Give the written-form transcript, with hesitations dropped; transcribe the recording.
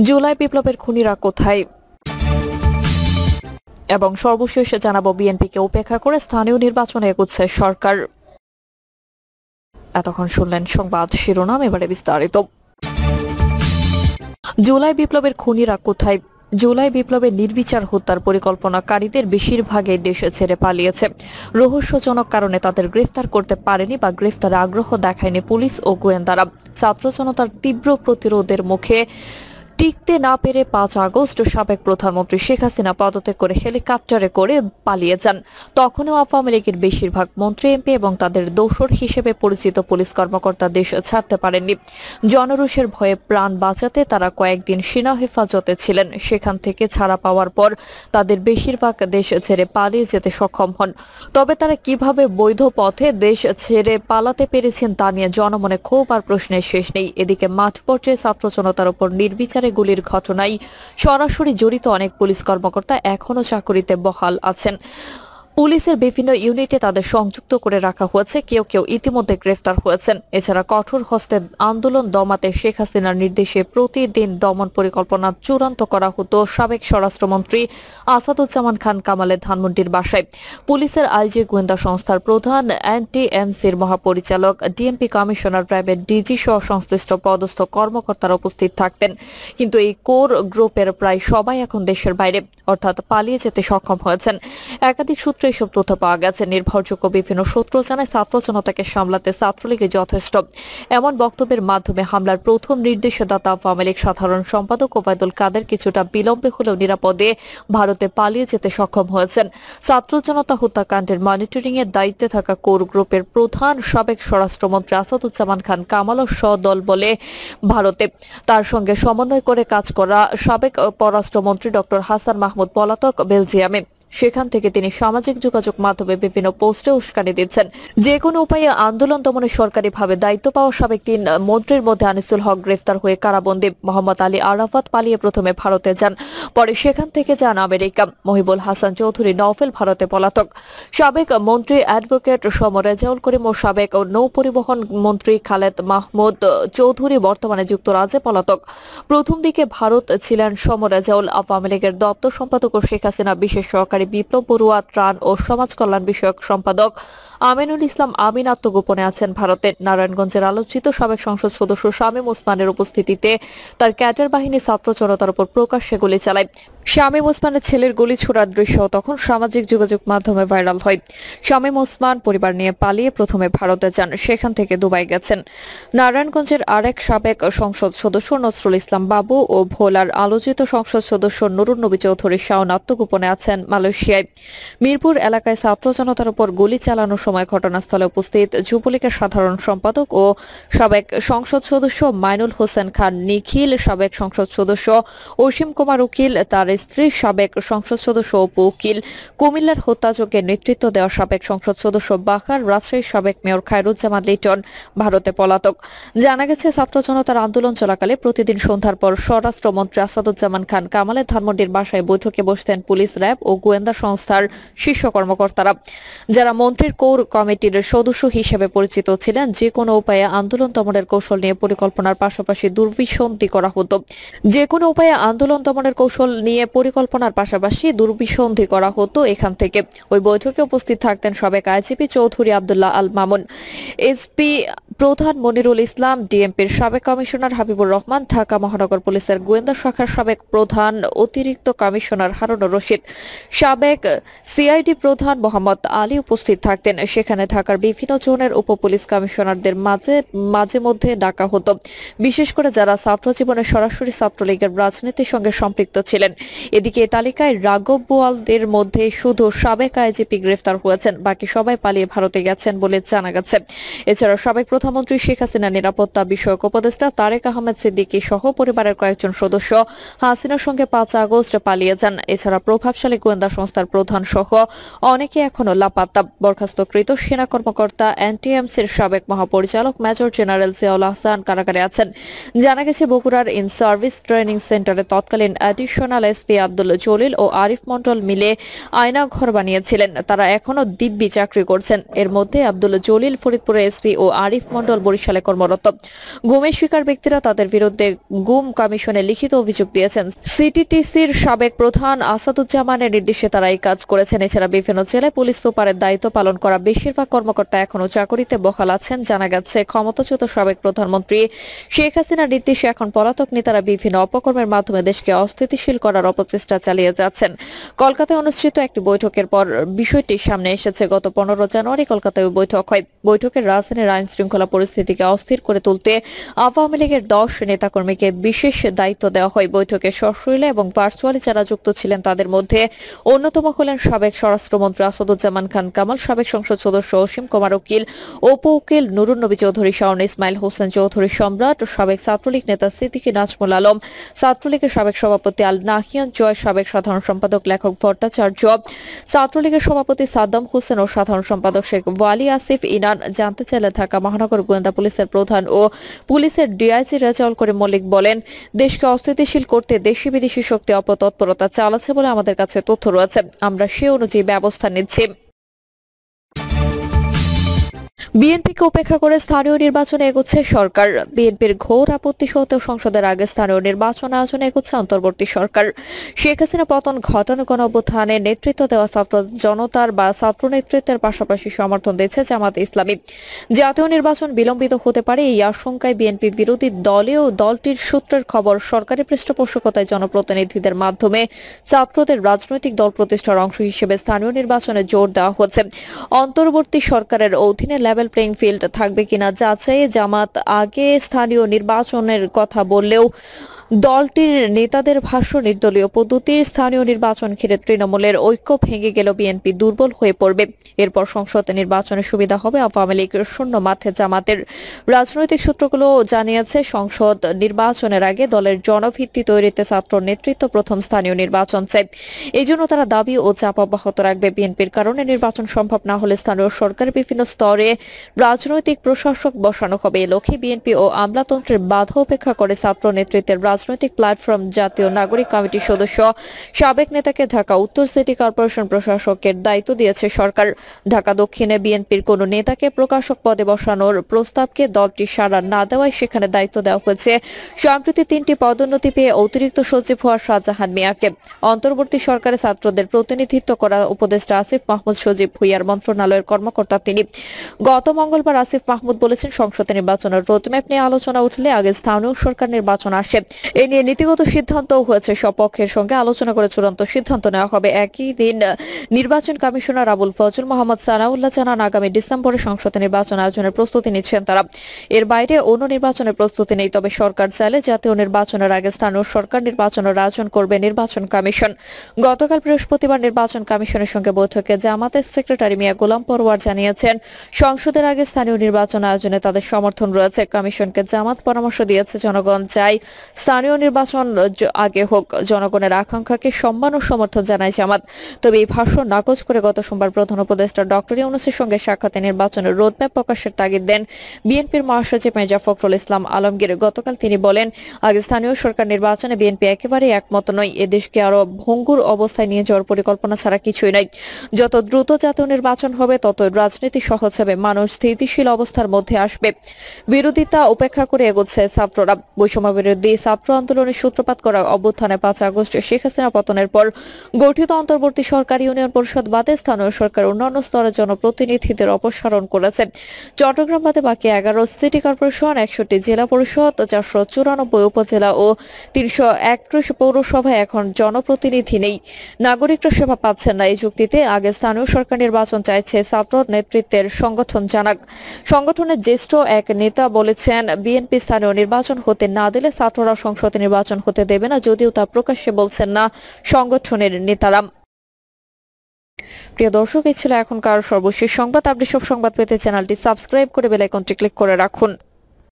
জুলাই বিপ্লবের খুনিরা কোথায়? এবং সর্বশেষ জানাবো বিএনপিকে উপেক্ষা করে স্থানীয় নির্বাচনে এগোচ্ছে সরকার। এতক্ষণ শুনলেন সংবাদ শিরোনাম, এবারে বিস্তারিত। জুলাই বিপ্লবের খুনিরা কোথায়? জুলাই বিপ্লবের নির্বিচার হত্যার পরিকল্পনাকারীদের বেশিরভাগই দেশ ছেড়ে পালিয়েছে। রহস্যজনক কারণে তাদের গ্রেফতার করতে পারেনি বা গ্রেফতারে আগ্রহ দেখায়নি পুলিশ ও গোয়েন্দারা। ছাত্র জনতার তীব্র প্রতিরোধের মুখে টিকতে না পেরে 5 আগস্ট সাবেক প্রধানমন্ত্রী শেখ হাসিনা পদত্যাগ করে হেলিকপ্টারে করে পালিয়ে যান। তখনও আওয়ামী লীগের বেশিরভাগ মন্ত্রী এমপি এবং তাদের দোসর হিসেবে পরিচিত পুলিশ কর্মকর্তা দেশ ছাড়তে পারেননি। জনরোষের ভয়ে প্রাণ বাঁচাতে তারা কয়েকদিন সেনা হেফাজতে ছিলেন। সেখান থেকে ছাড়া পাওয়ার পর তাদের বেশিরভাগ দেশ ছেড়ে পালিয়ে যেতে সক্ষম হন। তবে তারা কিভাবে বৈধ পথে দেশ ছেড়ে পালাতে পেরেছেন তা নিয়ে জনমনে ক্ষোভ আর প্রশ্নের শেষ নেই। এদিকে মাঠ পর্যায়ে ছাত্র জনতার উপর নির্বিচারে গুলির ঘটনায় সরাসরি জড়িত অনেক পুলিশ কর্মকর্তা এখনো চাকরিতে বহাল আছেন। পুলিশের বিভিন্ন ইউনিটে তাদের সংযুক্ত করে রাখা হয়েছে, কেউ কেউ ইতিমধ্যে গ্রেফতার হয়েছেন। এছাড়া কঠোর হস্তে আন্দোলন দমাতে শেখ হাসিনার নির্দেশে প্রতিদিন দমন পরিকল্পনা চূড়ান্ত করা হতো সাবেক স্বরাষ্ট্রমন্ত্রী আসাদুজ্জামান খান কামালের ধানমন্ডির বাসায়। পুলিশের আইজি, গোয়েন্দা সংস্থার প্রধান, এনটিএমসির মহাপরিচালক, ডিএমপি কমিশনার, প্রাইভেট ডিজি সহ সংশ্লিষ্ট পদস্থ কর্মকর্তারা উপস্থিত থাকতেন। কিন্তু এই কোর গ্রুপের প্রায় সবাই এখন দেশের বাইরে, অর্থাৎ পালিয়ে যেতে সক্ষম হয়েছেন। একাধিক সূত্রে এসব তথ্য পাওয়া গেছে। নির্ভরযোগ্য বিভিন্ন সূত্র জানায় ছাত্র জনতাকে সামলাতে ছাত্রলীগে যথেষ্ট। এমন বক্তব্যের মাধ্যমে হামলার প্রথম নির্দেশদাতা আওয়ামী লীগ সাধারণ সম্পাদক ওবায়দুল কাদের কিছুটা বিলম্বে হলেও নিরাপদে ভারতে পালিয়ে যেতে সক্ষম হয়েছেন। ছাত্র জনতা হত্যাকাণ্ডের মনিটরিং এর দায়িত্বে থাকা কোর গ্রুপের প্রধান সাবেক স্বরাষ্ট্রমন্ত্রী আসাদুজ্জামান খান কামালও সদল বলে ভারতে। তার সঙ্গে সমন্বয় করে কাজ করা সাবেক পররাষ্ট্রমন্ত্রী ডক্টর হাসান মাহমুদ পলাতক বেলজিয়ামে। সেখান থেকে তিনি সামাজিক যোগাযোগ মাধ্যমে বিভিন্ন পোস্টে উস্কানি দিচ্ছেন। যে কোনো উপায়ে আন্দোলন দমনে সরকারিভাবে দায়িত্ব পাওয়া সাবেক 3 মন্ত্রীর মধ্যে আনিসুল হক গ্রেফতার হয়ে কারাবন্দী। মোহাম্মদ আলী আরাফাত পালিয়ে প্রথমে ভারতে যান, পরে সেখান থেকে যান আমেরিকা। মহিবুল হাসান চৌধুরী নওফেল ভারতে পলাতক। সাবেক মন্ত্রী অ্যাডভোকেট সমর রেজাউল করিম ও সাবেক নৌ পরিবহন মন্ত্রী খালেদ মাহমুদ চৌধুরী বর্তমানে যুক্তরাজ্যে পলাতক। প্রথম দিকে ভারত ছিলেন সমর রেজাউল, আওয়ামী লীগের দপ্তর সম্পাদক ও শেখ হাসিনা বিশেষ সহকারী বিপ্লব বড়ুয়া, ত্রাণ ও সমাজ কল্যাণ বিষয়ক সম্পাদক আমিনুল ইসলাম আমিন আত্মগোপনে আছেন ভারতে। নারায়ণগঞ্জের আলোচিত সাবেক সংসদ সদস্য শামীম ওসমানের উপস্থিতিতে তার ক্যাডার বাহিনী ছাত্র জনতার উপর প্রকাশ্যে গুলি চালায়। শামীম ওসমানের ছেলের গুলি ছোড়ার দৃশ্য তখন সামাজিক যোগাযোগ মাধ্যমে ভাইরাল হয়। শামীম ওসমান পরিবার নিয়ে পালিয়ে প্রথমে ভারতে যান, সেখান থেকে দুবাই গেছেন। নারায়ণগঞ্জের আরেক সাবেক সংসদ সদস্য নজরুল ইসলাম বাবু ও ভোলার আলোচিত সংসদ সদস্য নুরুন নবী চৌধুরী শাওন আত্মগোপনে আছেন মালয়েশিয়ায়। মিরপুর এলাকায় ছাত্র জনতার উপর গুলি চালানোর সময় ঘটনাস্থলে উপস্থিত যুবলীগের সাধারণ সম্পাদক ও সাবেক সংসদ সদস্য মাইনুল হোসেন খান নিখিল, সাবেক সংসদ সদস্য অসীম কুমার উকিল, তার স্ত্রী সাবেক সংসদ সদস্য অপু উকিল, কুমিল্লার হত্যাযজ্ঞের নেতৃত্ব দেওয়া সাবেক সংসদ সদস্য বাকার, রাজশাহীর সাবেক মেয়র খায়রুজ্জামান লিটন ভারতে পলাতক। জানা গেছে ছাত্র জনতার আন্দোলন চলাকালে প্রতিদিন সন্ধ্যার পর স্বরাষ্ট্রমন্ত্রী আসাদুজ্জামান খান কামালের ধানমন্ডির বাসায় বৈঠকে বসতেন পুলিশ, র্যাব ও গোয়েন্দা সংস্থার শীর্ষ কর্মকর্তারা, যারা মন্ত্রীর কোর কমিটির সদস্য হিসেবে পরিচিত ছিলেন। যে কোনো উপায়ে আন্দোলন দমনের কৌশল নিয়ে পরিকল্পনার পাশাপাশি দুর্বিসন্ধি করা হতো। এখান থেকে ওই বৈঠকে উপস্থিত থাকতেন সাবেক আইজিপি চৌধুরী আব্দুল্লাহ আল মামুন, এসপি প্রধান মনিরুল ইসলাম, ডিএমপির সাবেক কমিশনার হাবিবুর রহমান, ঢাকা মহানগর পুলিশের গোয়েন্দা শাখার সাবেক প্রধান অতিরিক্ত কমিশনার হারুনুর রশিদ, সাবেক সিআইডি প্রধান মোহাম্মদ আলী উপস্থিত থাকতেন। সেখানে ঢাকার বিভিন্ন জোনের উপ পুলিশ কমিশনারদের মাঝে মধ্যে ডাকা হতো, বিশেষ করে যারা ছাত্র জীবনে সরাসরি ছাত্রলীগের রাজনীতির সঙ্গে সম্পৃক্ত ছিলেন। এদিকে এই তালিকায় রাঘব বোয়ালদের মধ্যে শুধু সাবেক আইজিপি গ্রেফতার হয়েছেন, বাকি সবাই পালিয়ে ভারতে গেছেন বলে জানা গেছে। এছাড়া সাবেক প্রধানমন্ত্রী শেখ হাসিনা নিরাপত্তা বিষয়ক উপদেষ্টা তারেক আহমেদ সিদ্দিকী সহ পরিবারের কয়েকজন সদস্য হাসিনার সঙ্গে 5 আগস্ট পালিয়ে যান। এছাড়া প্রভাবশালী গোয়েন্দা সংস্থার প্রধান সহ অনেকে এখনো লাপাত্তা। বরখাস্তকৃত সেনা কর্মকর্তা এনটিএমসির সাবেক মহাপরিচালক মেজর জেনারেল জিয়াউল আহসান কারাগারে আছেন। জানা গেছে বগুড়ার ইন সার্ভিস ট্রেনিং সেন্টারে তৎকালীন অ্যাডিশনাল এসপি আব্দুল জলিল ও আরিফ মন্ডল মিলে আয়না ঘর বানিয়েছিলেন। তারা এখনো দিব্যি চাকরি করছেন। এর মধ্যে আব্দুল জলিল ফরিদপুরের এসপি ও আরিফ মণ্ডল বরিশালে কর্মরত। গুমের শিকার ব্যক্তিরা তাদের বিরুদ্ধে গুম কমিশনে লিখিত অভিযোগ দিয়েছেন। সিটিটিসির সাবেক প্রধান আসাদুজ্জামানের নির্দেশে তারা এই কাজ করেছেন। এছাড়া বিভিন্ন জেলায় পুলিশ সুপারের দায়িত্ব পালন করা বেশিরভাগ কর্মকর্তা এখনো চাকরিতে বহাল আছেন। জানা গেছে, ক্ষমতাচ্যুত সাবেক প্রধানমন্ত্রী শেখ হাসিনার নির্দেশে এখন পলাতক নেতারা বিভিন্ন অপকর্মের মাধ্যমে দেশকে অস্থিতিশীল করার অপচেষ্টা চালিয়ে যাচ্ছেন। কলকাতায় অনুষ্ঠিত একটি বৈঠকের পর বিষয়টি সামনে এসেছে। গত 15 জানুয়ারি কলকাতায় বৈঠক হয়। বৈঠকের রাজধানীর আইন শৃঙ্খলা পরিস্থিতিকে অস্থির করে তুলতে আওয়ামী লীগের 10 নেতাকর্মীকে বিশেষ দায়িত্ব দেওয়া হয়। বৈঠকে সশরীরে এবং ভার্চুয়ালি যারা যুক্ত ছিলেন তাদের মধ্যে অন্যতম হলেন সাবেক স্বরাষ্ট্রমন্ত্রী আসাদুজ্জামান খান কামাল, সাবেক সংসদ সদস্য অসীম কুমার উকিল, উকিল নুরুন নবী চৌধুরী, শাওন ইসমাইল হোসেন চৌধুরী সম্রাট, সাবেক ছাত্রলীগ নেতা সিদ্দিকী নাজমুল আলম, ছাত্রলীগের সাবেক সভাপতি আল নাহিয়ান জয়, সাবেক সাধারণ সম্পাদক লেখক ভট্টাচার্য, ছাত্রলীগের সভাপতি সাদ্দাম হোসেন ও সাধারণ সম্পাদক শেখ ওয়ালি আসিফ ইনান। জানতে চাইলে ঢাকা মহানগর গোয়েন্দা পুলিশের প্রধান ও পুলিশের ডিআইজি রেজাউল করিম মল্লিক বলেন, দেশকে অস্থিতিশীল করতে দেশি বিদেশি শক্তি অপতৎপরতা চালাচ্ছে বলে আমাদের কাছে তথ্য রয়েছে। আমরা সে অনুযায়ী ব্যবস্থা নিচ্ছি। বিএনপিকে উপেক্ষা করে স্থানীয় নির্বাচনে এগোচ্ছে সরকার। বিএনপির ঘোর আপত্তি সত্ত্বেও সংসদের আগে স্থানীয় নির্বাচন আয়োজনে এগোচ্ছে অন্তর্বর্তী সরকার। শেখ হাসিনা পতন ঘটানো গণঅভ্যুত্থানে নেতৃত্ব দেওয়া ছাত্র জনতার বা ছাত্র নেতৃত্বের পাশাপাশি সমর্থন দিচ্ছে জামাতে ইসলামী। জাতীয় নির্বাচন বিলম্বিত হতে পারে এই আশঙ্কায় বিএনপি বিরোধী দলেও দলটির সূত্রের খবর সরকারি পৃষ্ঠপোষকতায় জনপ্রতিনিধিদের মাধ্যমে ছাত্রদের রাজনৈতিক দল প্রতিষ্ঠার অংশ হিসেবে স্থানীয় নির্বাচনে জোর দেওয়া হচ্ছে। অন্তর্বর্তী সরকারের অধীনে লেভেল প্লেইং ফিল্ড থাকবে কিনা যাচাইয়ে জামাত আগে স্থানীয় নির্বাচনের কথা বললেও দলটির নেতাদের ভাষ্য, নির্দলীয় পদ্ধতির স্থানীয় নির্বাচন ঘিরে তৃণমূলের ঐক্য ভেঙে গেল বিএনপি দুর্বল হয়ে পড়বে। এরপর সংসদ নির্বাচনের সুবিধা হবে আওয়ামী লীগের শূন্য মাঠে জামাতের। রাজনৈতিক সূত্রগুলো জানিয়েছে, সংসদ নির্বাচনের আগে দলের জনভিত্তি তৈরিতে ছাত্র নেতৃত্ব প্রথম স্থানীয় নির্বাচন চাই। এই জন্য তারা দাবি ও চাপ অব্যাহত রাখবে। বিএনপির কারণে নির্বাচন সম্ভব না হলে স্থানীয় সরকারের বিভিন্ন স্তরে রাজনৈতিক প্রশাসক বসানো হবে। এ লক্ষ্যে বিএনপি ও আমলাতন্ত্রের বাধা উপেক্ষা করে ছাত্র নেতৃত্বের রাজনৈতিক প্ল্যাটফর্ম জাতীয় নাগরিক কমিটির সদস্য সাবেক নেতাকে ঢাকা উত্তর সিটি কর্পোরেশন প্রশাসকের দায়িত্ব দিয়েছে সরকার। ঢাকা দক্ষিণে বিএনপির কোন নেতাকে প্রকাশক পদে বসানোর প্রস্তাবকে দলটি সাড়া না দেওয়ায় সেখানে দায়িত্ব দেওয়া হয়েছে সম্প্রতি 3টি পদোন্নতি পেয়ে অতিরিক্ত সচিব হওয়া শাহজাহান মিয়াকে। অন্তর্বর্তী সরকারে ছাত্রদের প্রতিনিধিত্ব করা উপদেষ্টা আসিফ মাহমুদ সজীব ভুইয়ার মন্ত্রণালয়ের কর্মকর্তা তিনি। গত মঙ্গলবার আসিফ মাহমুদ বলেছেন, সংসদ নির্বাচনের রোডম্যাপ নিয়ে আলোচনা উঠলে আগে স্থানীয় সরকার নির্বাচন আসে। এ নিয়ে নীতিগত সিদ্ধান্তও হয়েছে। সব পক্ষের সঙ্গে আলোচনা করে চূড়ান্ত সিদ্ধান্ত নেওয়া হবে। একই দিন নির্বাচন কমিশনার আবুল ফজল মোহাম্মদ সানাউল্লাহ জানান, আগামী ডিসেম্বরে সংসদ নির্বাচন আয়োজনের প্রস্তুতি নিচ্ছেন তারা। এর বাইরে অন্য নির্বাচনের প্রস্তুতি নেই। তবে সরকার চাইলে জাতীয় নির্বাচনের আগে স্থানীয় সরকার নির্বাচনের আয়োজন করবে নির্বাচন কমিশন। গতকাল বৃহস্পতিবার নির্বাচন কমিশনের সঙ্গে বৈঠকে জামাতের সেক্রেটারি মিয়া গোলাম পরওয়ার জানিয়েছেন, সংসদের আগে স্থানীয় নির্বাচন আয়োজনে তাদের সমর্থন রয়েছে। কমিশনকে জামাত পরামর্শ দিয়েছে, জনগণ চাই স্থানীয় নির্বাচন আগে হোক। জনগণের আকাঙ্ক্ষাকে সম্মান ও সমর্থন জানায় জামাত। তবে এই ভাষণ নাকচ করে গত সোমবার প্রধান উপদেষ্টা ডক্টর ইউনূসের সঙ্গে সাক্ষাতে নির্বাচনের রোডম্যাপ প্রকাশের তাগিদ দেন বিএনপির মহাসচিব মির্জা ফখরুল ইসলাম আলমগীর। গতকাল তিনি বলেন, আগে স্থানীয় সরকার নির্বাচনে বিএনপি একেবারেই একমত নয়। এদেশকে আরো ভঙ্গুর অবস্থায় নিয়ে যাওয়ার পরিকল্পনা ছাড়া কিছুই নাই। যত দ্রুত জাতীয় নির্বাচন হবে তত রাজনীতি সহজ হবে, মানুষ স্থিতিশীল অবস্থার মধ্যে আসবে। বিরোধিতা উপেক্ষা করে এগোচ্ছে ছাত্ররা। বৈষম্য বিরোধী ছাত্র আন্দোলনের সূত্রপাত করা অভ্যুত্থানে 5 আগস্ট শেখ হাসিনা পতনের পর গঠিত অন্তর্বর্তী সরকার ইউনিয়ন পরিষদ বাদে স্থানীয় সরকার অন্যান্য স্তরের জনপ্রতিনিধিদের অপসারণ করেছে। চট্টগ্রাম বাদে বাকি 11 সিটি কর্পোরেশন, 61 জেলা পরিষদ, 494 উপজেলা ও 331 পৌরসভায় এখন জনপ্রতিনিধি নেই। নাগরিকরা সেবা পাচ্ছেন না। এই যুক্তিতে আগে স্থানীয় সরকার নির্বাচন চাইছে ছাত্র নেতৃত্বের সংগঠন জানাক। সংগঠনের জ্যেষ্ঠ এক নেতা বলেছেন, বিএনপি স্থানীয় নির্বাচন হতে না দিলে ছাত্ররা সংসদ নির্বাচন হতে দেবে না, যদিও তা প্রকাশ্যে বলছেন না সংগঠনের নেতারা। প্রিয় দর্শক, এই ছিল এখনকার সর্বশেষ সংবাদ। আপনি সব সংবাদ পেতে চ্যানেলটি সাবস্ক্রাইব করে বেল আইকনটি ক্লিক করে রাখুন।